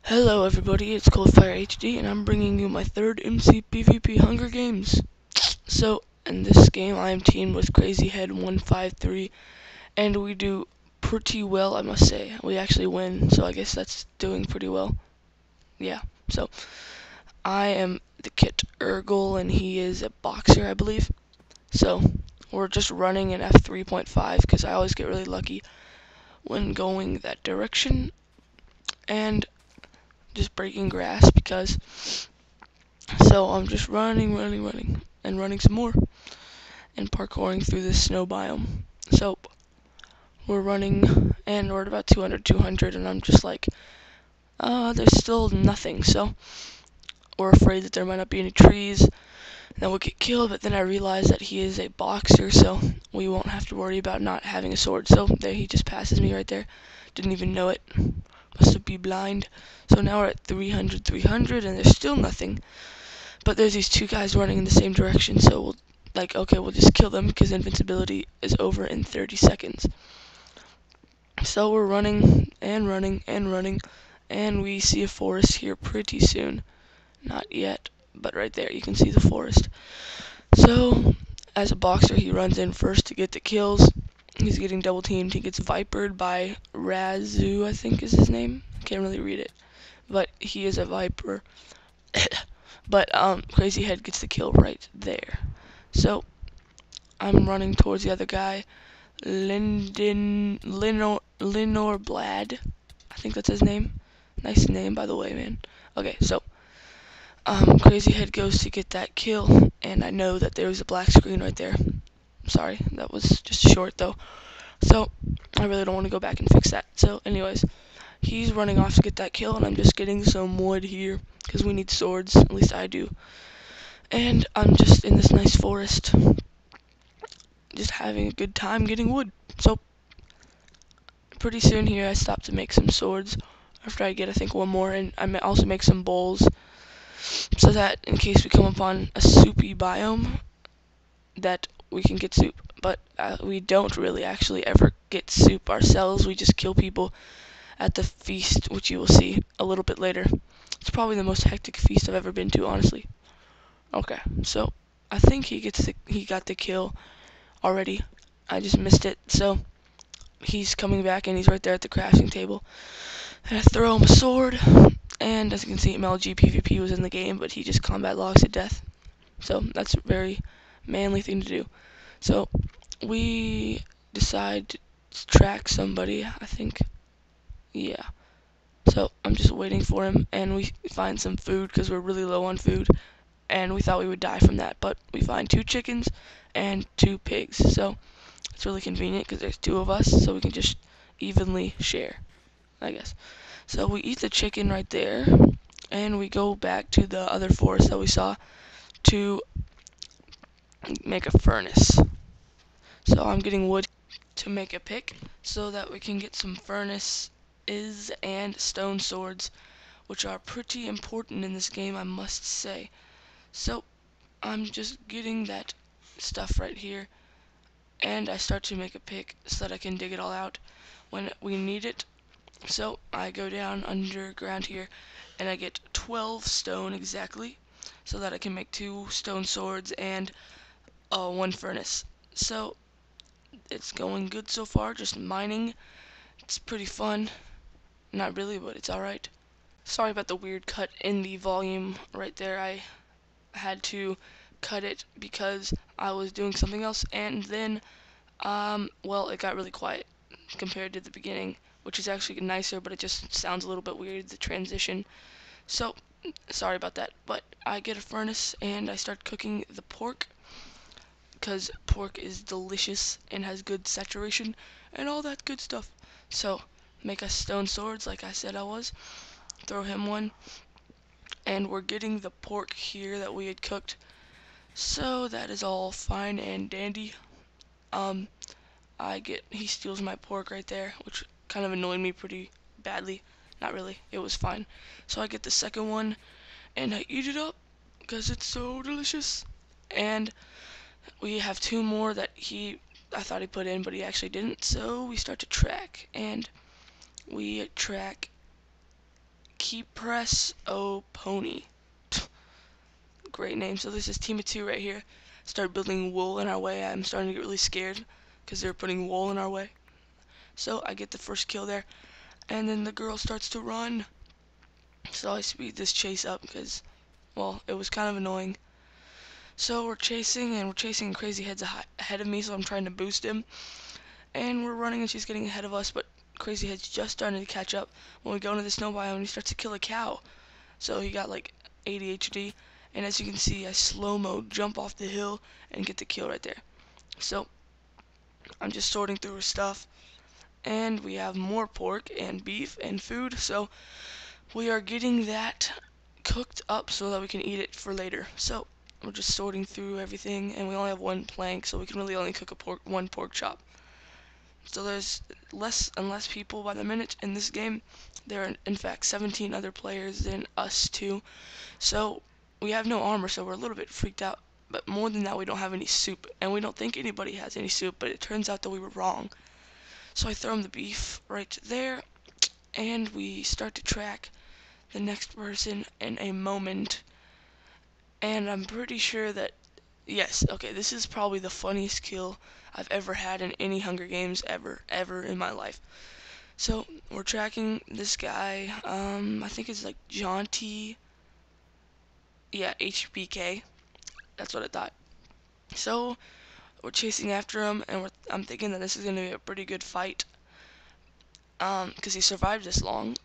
Hello everybody, it's Coldfire HD and I'm bringing you my third MCPvP Hunger Games. So, in this game I am teamed with Crazyhead153 and we do pretty well, I must say. We actually win, so I guess that's doing pretty well. Yeah, so I am the kit Urgal and he is a boxer, I believe. So, we're just running in F3.5 because I always get really lucky when going that direction. And just breaking grass because so I'm just running and running some more and parkouring through this snow biome. So we're running and we're at about 200 and I'm just like there's still nothing, so we're afraid that there might not be any trees and then we'll get killed. But then I realized that he is a boxer, so we won't have to worry about not having a sword. So there, he just passes me right there, didn't even know it, must be blind. So now we're at 300 and there's still nothing. But there's these two guys running in the same direction, so we'll just kill them because invincibility is over in 30 seconds. So we're running and running and running, and we see a forest here pretty soon. Not yet, but right there you can see the forest. So, as a boxer, he runs in first to get the kills. He's getting double teamed. He gets vipered by Razu, I think is his name. Can't really read it, but he is a viper. But Crazyhead gets the kill right there. So I'm running towards the other guy, Linor Blad. I think that's his name. Nice name, by the way, man. Okay, so Crazyhead goes to get that kill, and I know that there was a black screen right there. Sorry, that was just short though. So I really don't want to go back and fix that. So anyways, he's running off to get that kill, and I'm just getting some wood here because we need swords. At least I do. And I'm just in this nice forest, just having a good time getting wood. So pretty soon here I stop to make some swords after I get I think one more, and I may also make some bowls so that in case we come upon a soupy biome that we can get soup. But we don't really actually ever get soup ourselves. We just kill people at the feast, which you will see a little bit later. It's probably the most hectic feast I've ever been to, honestly. Okay, so I think he got the kill already. I just missed it. So he's coming back and he's right there at the crafting table. And I throw him a sword, and as you can see, MLG PvP was in the game, but he just combat logs to death. So that's a very manly thing to do. So we decide to track somebody, I think. Yeah. So I'm just waiting for him, and we find some food because we're really low on food, and we thought we would die from that, but we find 2 chickens and 2 pigs. So it's really convenient because there's 2 of us, so we can just evenly share, I guess. So we eat the chicken right there, and we go back to the other forest that we saw to make a furnace. So I'm getting wood to make a pick so that we can get some furnaces and stone swords, which are pretty important in this game, I must say. So I'm just getting that stuff right here, and I start to make a pick so that I can dig it all out when we need it. So I go down underground here and I get 12 stone exactly so that I can make 2 stone swords and 1 furnace. So it's going good so far, just mining. It's pretty fun. Not really, but it's alright. Sorry about the weird cut in the volume right there. I had to cut it because I was doing something else, and then well, it got really quiet compared to the beginning, which is actually nicer, but it just sounds a little bit weird, the transition. So sorry about that, but I get a furnace and I start cooking the pork because pork is delicious and has good saturation and all that good stuff. So make us stone swords like I said I was, throw him one, and we're getting the pork here that we had cooked. So that is all fine and dandy. He steals my pork right there, which kind of annoyed me pretty badly. Not really, it was fine. So I get the second one and I eat it up because it's so delicious. And we have 2 more that I thought he put in, but he actually didn't. So we start to track, and we track Keep Press O Pony. Great name. So this is team of 2 right here. Start building wool in our way. I'm starting to get really scared because they're putting wool in our way. So I get the first kill there, and then the girl starts to run. So I speed this chase up because, well, it was kind of annoying. So we're chasing, and Crazy Head's ahead of me, so I'm trying to boost him. And we're running, and she's getting ahead of us, but Crazy Head's just starting to catch up. When we go into the snow biome, he starts to kill a cow. So he got like ADHD, and as you can see, I slow-mo jump off the hill and get the kill right there. So I'm just sorting through her stuff, and we have more pork and beef and food, so we are getting that cooked up so that we can eat it for later. So we're just sorting through everything, and we only have one plank, so we can really only cook one pork chop. So there's less and less people by the minute in this game. There are in fact 17 other players than us two. So we have no armor, so we're a little bit freaked out. But more than that, we don't have any soup, and we don't think anybody has any soup, but it turns out that we were wrong. So I throw him the beef right there, and we start to track the next person in a moment. And I'm pretty sure that, yes, okay, this is probably the funniest kill I've ever had in any Hunger Games ever in my life. So we're tracking this guy, I think it's like Jaunty, yeah, HBK, that's what I thought. So we're chasing after him, and I'm thinking that this is going to be a pretty good fight, because he survived this long,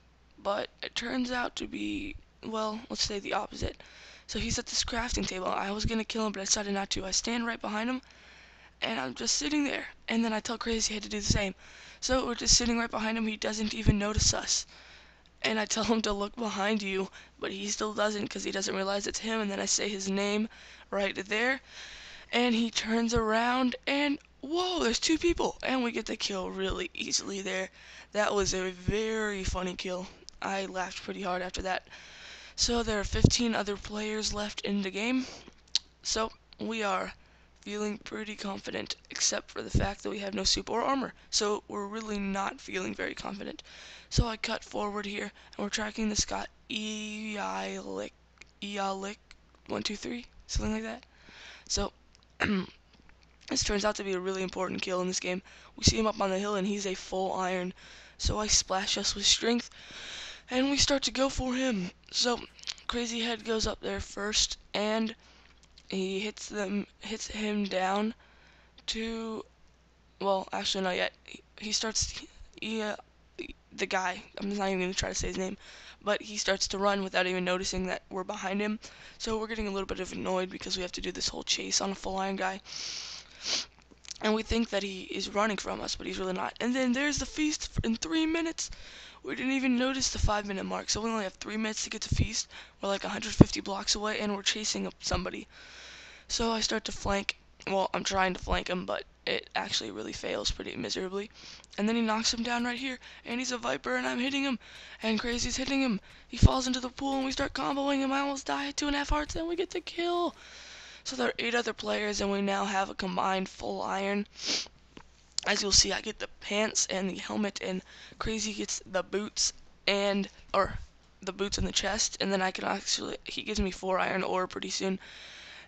but it turns out to be, well, let's say the opposite. So he's at this crafting table. I was going to kill him, but I decided not to. I stand right behind him, and I'm just sitting there, and then I tell Crazy Head to do the same. So we're just sitting right behind him. He doesn't even notice us, and I tell him to look behind you, but he still doesn't because he doesn't realize it's him. And then I say his name right there, and he turns around, and whoa, there's 2 people, and we get the kill really easily there. That was a very funny kill. I laughed pretty hard after that. So there are 15 other players left in the game. So we are feeling pretty confident, except for the fact that we have no soup or armor. So we're really not feeling very confident. So I cut forward here, and we're tracking this guy, Eolic, 123, something like that. So this turns out to be a really important kill in this game. We see him up on the hill, and he's a full iron. So I splash us with strength, and we start to go for him. So Crazy Head goes up there first, and he hits him down to, well, actually not yet. He starts, the guy, I'm not even going to try to say his name, but he starts to run without even noticing that we're behind him. So we're getting a little bit annoyed because we have to do this whole chase on a full iron guy. And we think that he is running from us, but he's really not. And then there's the feast in 3 minutes. We didn't even notice the 5-minute mark, so we only have 3 minutes to get to feast. We're like 150 blocks away, and we're chasing up somebody. So I start to flank. Well, I'm trying to flank him, but it actually really fails pretty miserably. And then he knocks him down right here, and he's a Viper, and I'm hitting him, and Crazy's hitting him. He falls into the pool, and we start comboing him. I almost die at 2.5 hearts, and we get the kill. So there are 8 other players, and we now have a combined full iron. As you'll see, I get the pants and the helmet, and Crazy gets the boots and the boots and the chest, and then I can actually, he gives me 4 iron ore pretty soon,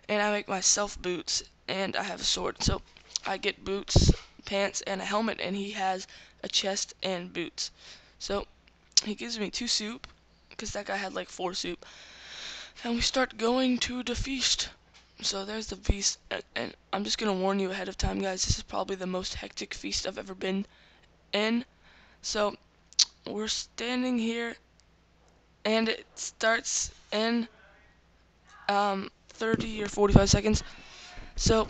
and I make myself boots, and I have a sword. So I get boots, pants, and a helmet, and he has a chest and boots. So he gives me 2 soup, because that guy had like 4 soup, and we start going to the feast. So there's the feast, and I'm just gonna warn you ahead of time, guys, this is probably the most hectic feast I've ever been in. So we're standing here, and it starts in 30 or 45 seconds. So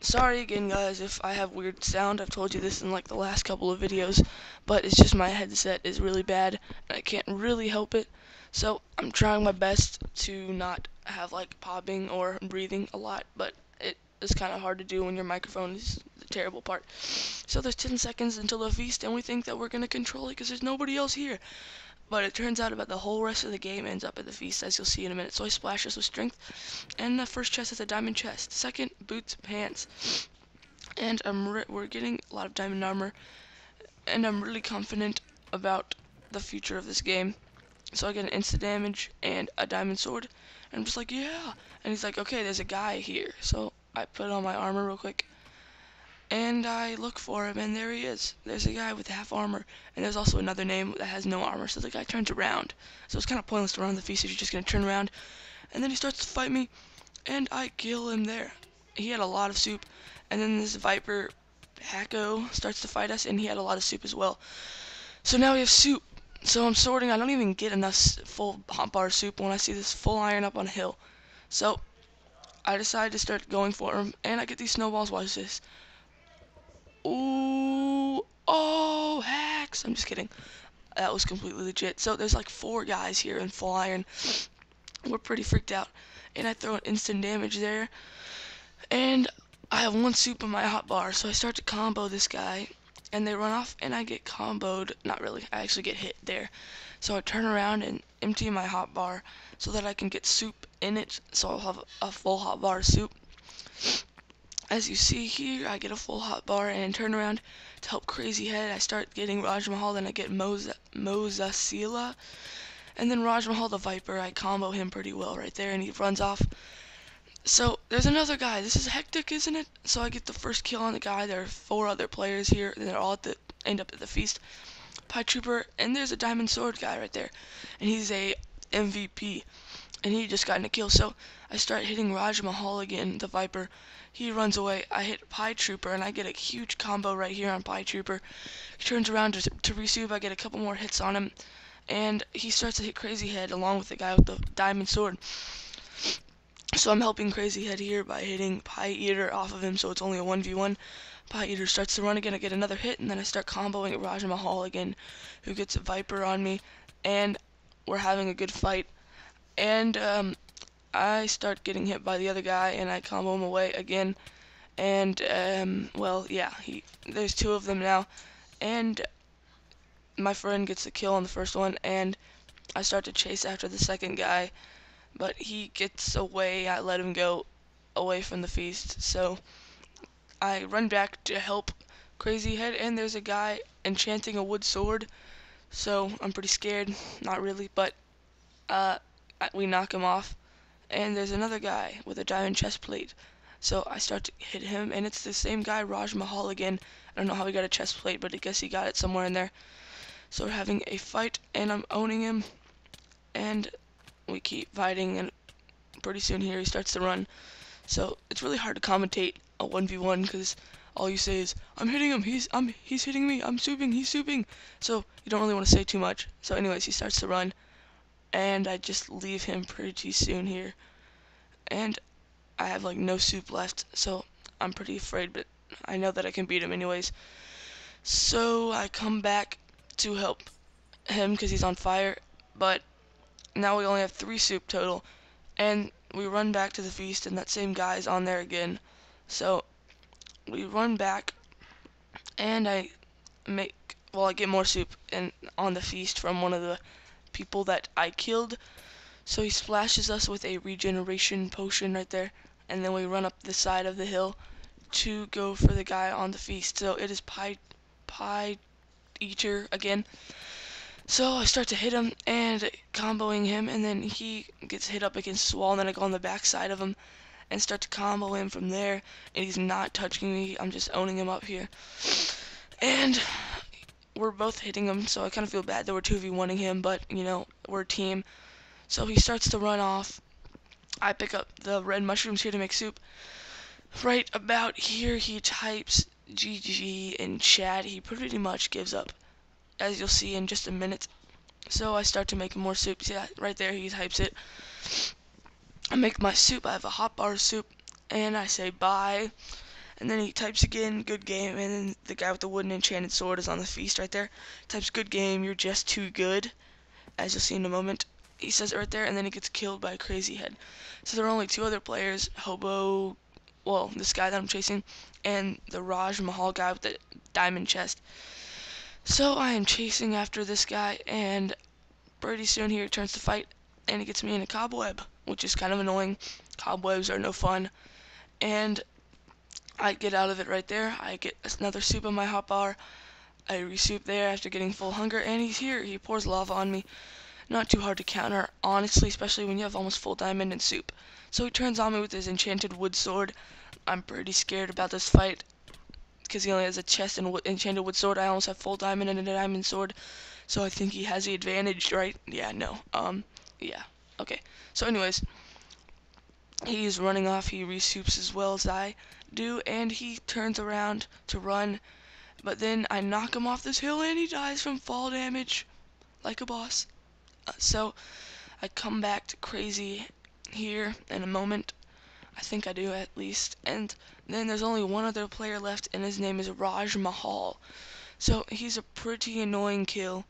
sorry again, guys, if I have weird sound. I've told you this in like the last couple of videos, but it's just my headset is really bad, and I can't really help it. So I'm trying my best to not have like popping or breathing a lot, but it is kind of hard to do when your microphone is the terrible part. So there's 10 seconds until the feast, and we think that we're going to control it because there's nobody else here. But it turns out about the whole rest of the game ends up at the feast, as you'll see in a minute. So I splash us with strength, and the first chest is a diamond chest. Second, boots, pants, and we're getting a lot of diamond armor, and I'm really confident about the future of this game. So I get an instant damage and a diamond sword, and I'm just like, yeah. And he's like, okay, there's a guy here. So I put on my armor real quick, and I look for him, and there he is. There's a guy with half armor, and there's also another name that has no armor. So the guy turns around. So it's kind of pointless to run on the feast if you're just gonna turn around. And then he starts to fight me, and I kill him there. He had a lot of soup, and then this Viper Hacko starts to fight us, and he had a lot of soup as well. So now we have soup. So I'm sorting. I don't even get enough full hotbar soup when I see this full iron up on a hill. So I decide to start going for him, and I get these snowballs. Watch this. Ooh, oh, hacks. I'm just kidding. That was completely legit. So there's like 4 guys here in full iron. We're pretty freaked out. And I throw an instant damage there. And I have 1 soup in my hotbar, so I start to combo this guy. And they run off, and I get comboed. Not really, I actually get hit there. So I turn around and empty my hotbar so that I can get soup in it. So I'll have a full hotbar of soup. As you see here, I get a full hotbar and turn around to help Crazy Head. I start getting Raj Mahal, then I get Mozasila. And then Raj Mahal the Viper, I combo him pretty well right there, and he runs off. So there's another guy. This is hectic, isn't it? So I get the first kill on the guy. There are 4 other players here, and they're all end up at the feast. Pie Trooper, and there's a diamond sword guy right there, and he's a MVP, and he just got in a kill. So I start hitting Raj Mahal again, the Viper. He runs away. I hit Pie Trooper, and I get a huge combo right here on Pie Trooper. He turns around to resoup. I get a couple more hits on him, and he starts to hit Crazy Head along with the guy with the diamond sword. So I'm helping Crazy Head here by hitting Pie Eater off of him, so it's only a 1v1. Pie Eater starts to run again, I get another hit, and then I start comboing Raj Mahal again, who gets a Viper on me, and we're having a good fight. And I start getting hit by the other guy, and I combo him away again. And well, yeah, there's 2 of them now, and my friend gets the kill on the first one, and I start to chase after the second guy, but he gets away. I let him go away from the feast, so I run back to help Crazy Head, and there's a guy enchanting a wood sword, so I'm pretty scared. Not really, but we knock him off, and there's another guy with a diamond chest plate. So I start to hit him, and it's the same guy, Raj Mahal again. I don't know how he got a chest plate, but I guess he got it somewhere in there. So we're having a fight, and I'm owning him, and we keep fighting, and pretty soon here he starts to run. So it's really hard to commentate a 1v1 because all you say is, I'm hitting him, he's hitting me, I'm souping, he's souping. So you don't really want to say too much. So anyways, he starts to run, and I just leave him pretty soon here. And I have like no soup left, so I'm pretty afraid, but I know that I can beat him anyways. So I come back to help him because he's on fire, but now we only have 3 soup total, and we run back to the feast, and that same guy's on there again. So we run back, and I get more soup and on the feast from one of the people that I killed. So he splashes us with a regeneration potion right there, and then we run up the side of the hill to go for the guy on the feast. So it is Pie Eater again. So I start to hit him and comboing him, and then he gets hit up against the wall, and then I go on the back side of him and start to combo him from there, and he's not touching me. I'm just owning him up here. And we're both hitting him, so I kind of feel bad that we're 2v1ing him, but, you know, we're a team. So he starts to run off. I pick up the red mushrooms here to make soup. Right about here, he types GG in chat. He pretty much gives up, as you'll see in just a minute. So I start to make more soup. Yeah, right there he types it. I make my soup. I have a hot bar of soup, and I say bye. And then he types again, good game, and then the guy with the wooden enchanted sword is on the feast right there. Types good game, you're just too good, as you'll see in a moment. He says it right there, and then he gets killed by Crazy Head. So there are only 2 other players, Hobo, well, this guy that I'm chasing, and the Raj Mahal guy with the diamond chest. So I am chasing after this guy, and pretty soon he returns to fight, and he gets me in a cobweb, which is kind of annoying. Cobwebs are no fun. And I get out of it right there. I get another soup in my hotbar. I resoup there after getting full hunger, and he's here. He pours lava on me. not too hard to counter, honestly, especially when you have almost full diamond and soup. So he turns on me with his enchanted wood sword. I'm pretty scared about this fight because he only has a chest and enchanted wood sword. I almost have full diamond and a diamond sword, so I think he has the advantage, right? Yeah, no. Yeah. Okay. So anyways, he's running off. He resoups as well as I do, and he turns around to run, but then I knock him off this hill and he dies from fall damage like a boss. So I come back to Crazy here in a moment. I think I do at least. And then there's only one other player left, and his name is Raj Mahal. So he's a pretty annoying kill.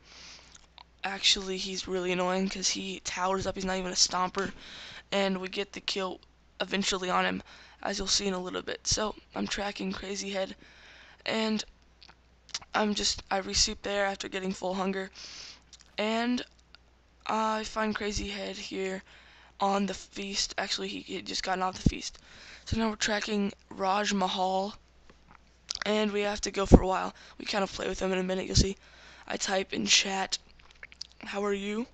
Actually, he's really annoying because he towers up. He's not even a stomper. And we get the kill eventually on him, as you'll see in a little bit. So I'm tracking Crazy Head, and I resoup there after getting full hunger. And I find Crazy Head here on the feast. Actually, he had just gotten off the feast. So now we're tracking Raj Mahal, and we have to go for a while. We kind of play with him in a minute, you'll see. I type in chat, how are you?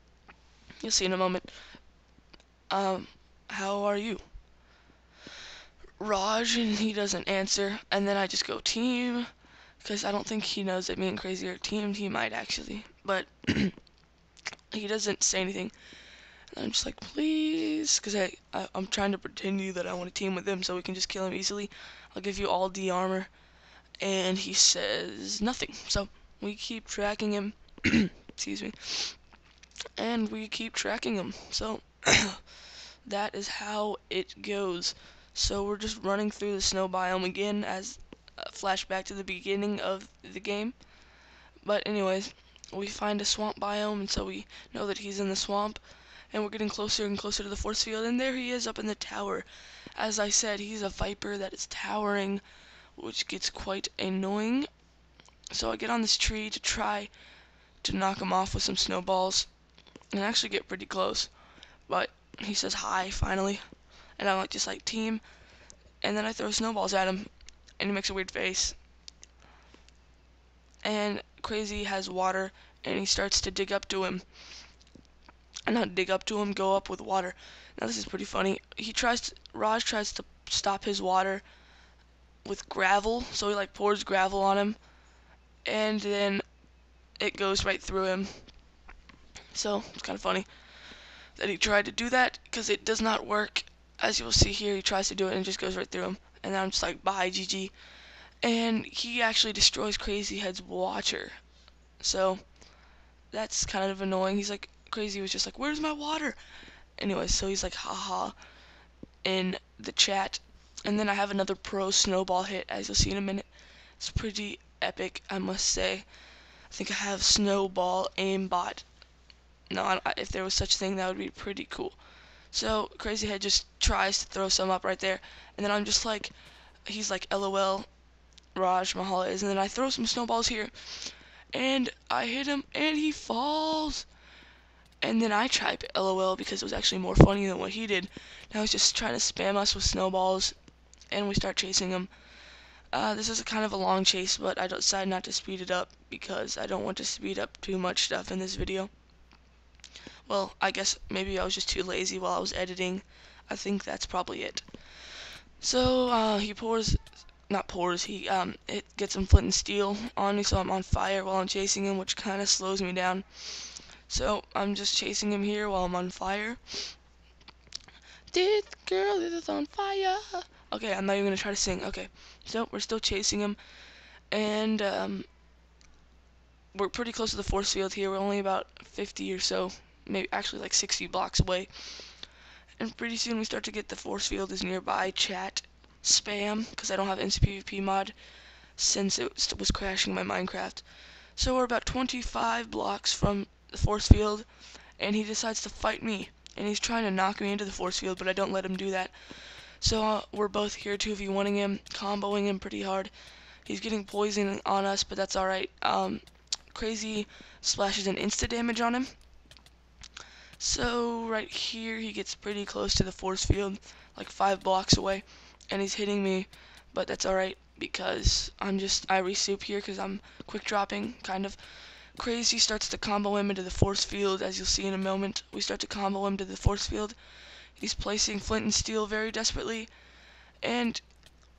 You'll see in a moment. How are you? Raj, and he doesn't answer, and then I just go team, because I don't think he knows that me and Crazy are teamed. He might actually, but he doesn't say anything. And I'm just like, please, because I'm trying to pretend to you that I want to team with him so we can just kill him easily. I'll give you all D armor. And he says nothing. So we keep tracking him. Excuse me. And we keep tracking him. So that is how it goes. So we're just running through the snow biome again as a flashback to the beginning of the game. But anyways, we find a swamp biome, and so we know that he's in the swamp. And we're getting closer and closer to the force field, and there he is up in the tower. As I said, he's a viper that is towering, which gets quite annoying. So I get on this tree to try to knock him off with some snowballs, and actually get pretty close. But he says hi, finally, and I'm just like, team, and then I throw snowballs at him, and he makes a weird face. And Crazy has water, and he starts to dig up to him. And not dig up to him, go up with water. Now this is pretty funny. Raj tries to stop his water with gravel, so he like pours gravel on him, and then it goes right through him. So it's kind of funny that he tried to do that, because it does not work. As you will see here, he tries to do it and it just goes right through him. And then I'm just like, bye, GG. And he actually destroys Crazy Head's watcher. So that's kind of annoying. He's like, Crazy was just like, where's my water? Anyway, so he's like, haha, in the chat. And then I have another pro snowball hit, as you'll see in a minute. It's pretty epic, I must say. I think I have snowball aimbot. No, if there was such a thing, that would be pretty cool. So Crazy Head just tries to throw some up right there, and then I'm just like, he's like, LOL, Raj Mahal is, and then I throw some snowballs here, and I hit him, and he falls. And then I type LOL because it was actually more funny than what he did. Now he's just trying to spam us with snowballs, and we start chasing him. This is kind of a long chase, but I decided not to speed it up because I don't want to speed up too much stuff in this video. Well, I guess maybe I was just too lazy while I was editing. I think that's probably it. So he it gets some flint and steel on me, so I'm on fire while I'm chasing him, which kind of slows me down. So I'm just chasing him here while I'm on fire. This girl is on fire. Okay, I'm not even gonna try to sing. Okay, so we're still chasing him, and we're pretty close to the force field here. We're only about 50 or so, maybe actually like 60 blocks away. And pretty soon we start to get the force field is nearby. Chat spam, because I don't have McPvP mod since it was crashing my Minecraft. So we're about 25 blocks from the force field, and he decides to fight me. And he's trying to knock me into the force field, but I don't let him do that. So we're both here 2v1ing him, comboing him pretty hard. He's getting poison on us, but that's alright. Crazy splashes an insta damage on him. So right here he gets pretty close to the force field, like 5 blocks away, and he's hitting me, but that's alright because I resoup here because I'm quick dropping, kind of. Crazy starts to combo him into the force field, as you'll see in a moment. We start to combo him to the force field. He's placing flint and steel very desperately, and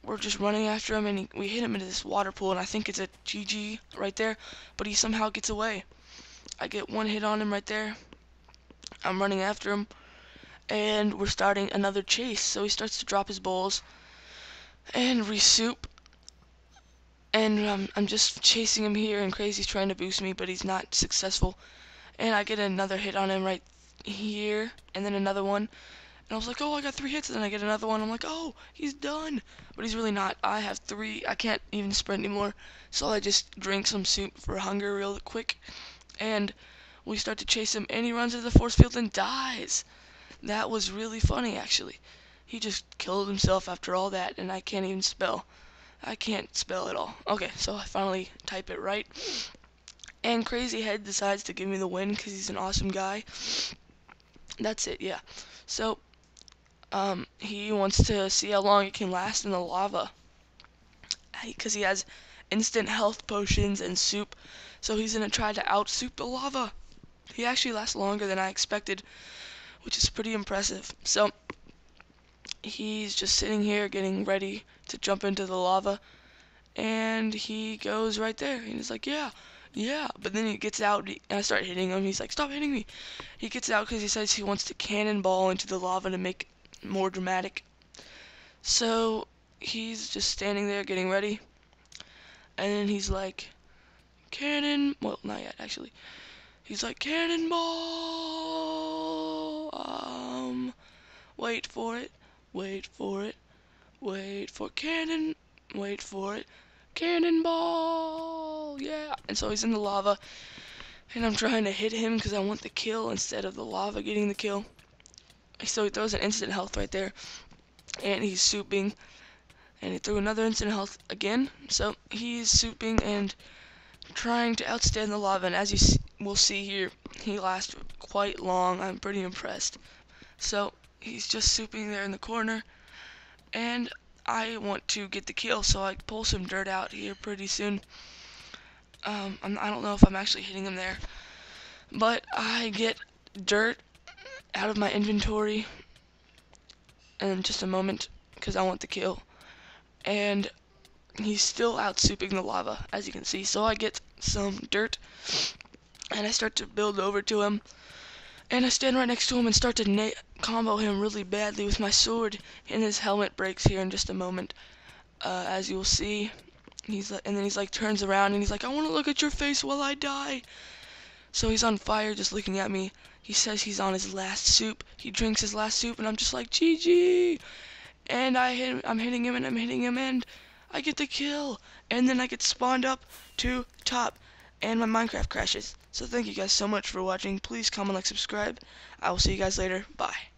we're just running after him, and we hit him into this water pool, and I think it's a GG right there, but he somehow gets away. I get one hit on him right there. I'm running after him, and we're starting another chase. So he starts to drop his bowls and resup, and I'm just chasing him here, and Crazy's trying to boost me, but he's not successful. And I get another hit on him right here, and then another one. And I was like, oh, I got 3 hits, and then I get another one. I'm like, oh, he's done. But he's really not. I have 3. I can't even sprint anymore. So I just drink some soup for hunger real quick. And we start to chase him, and he runs into the force field and dies. That was really funny, actually. He just killed himself after all that, and I can't even spell. I can't spell at all. Okay, so I finally type it right. And Crazy Head decides to give me the win because he's an awesome guy. That's it, yeah. So, he wants to see how long it can last in the lava. Because he has instant health potions and soup. So he's going to try to out-soup the lava. He actually lasts longer than I expected, which is pretty impressive. So, he's just sitting here getting ready to jump into the lava. And he goes right there. And he's like, yeah. But then he gets out, and I start hitting him. He's like, stop hitting me. He gets out because he says he wants to cannonball into the lava to make it more dramatic. So he's just standing there getting ready. And then he's like, well, not yet, actually. He's like, cannonball. Wait for it. Wait for it. Wait for cannon. Wait for it. Cannonball! Yeah! And so he's in the lava, and I'm trying to hit him because I want the kill instead of the lava getting the kill. So he throws an instant health right there, and he's souping, and he threw another instant health again. So he's souping and trying to outstand the lava, and as you will see here, he lasts quite long. I'm pretty impressed. So he's just souping there in the corner, and I want to get the kill, so I pull some dirt out here pretty soon. I don't know if I'm actually hitting him there, but I get dirt out of my inventory in just a moment because I want the kill. And he's still out souping the lava, as you can see. So I get some dirt, and I start to build over to him. And I stand right next to him and start to combo him really badly with my sword, and his helmet breaks here in just a moment. As you will see, and then he's like turns around and he's like, I want to look at your face while I die. So he's on fire just looking at me. He says he's on his last soup. He drinks his last soup, and I'm just like, GG. And I'm hitting him, and I get the kill. And then I get spawned up to top, and my Minecraft crashes. So thank you guys so much for watching. Please comment, like, subscribe. I will see you guys later. Bye.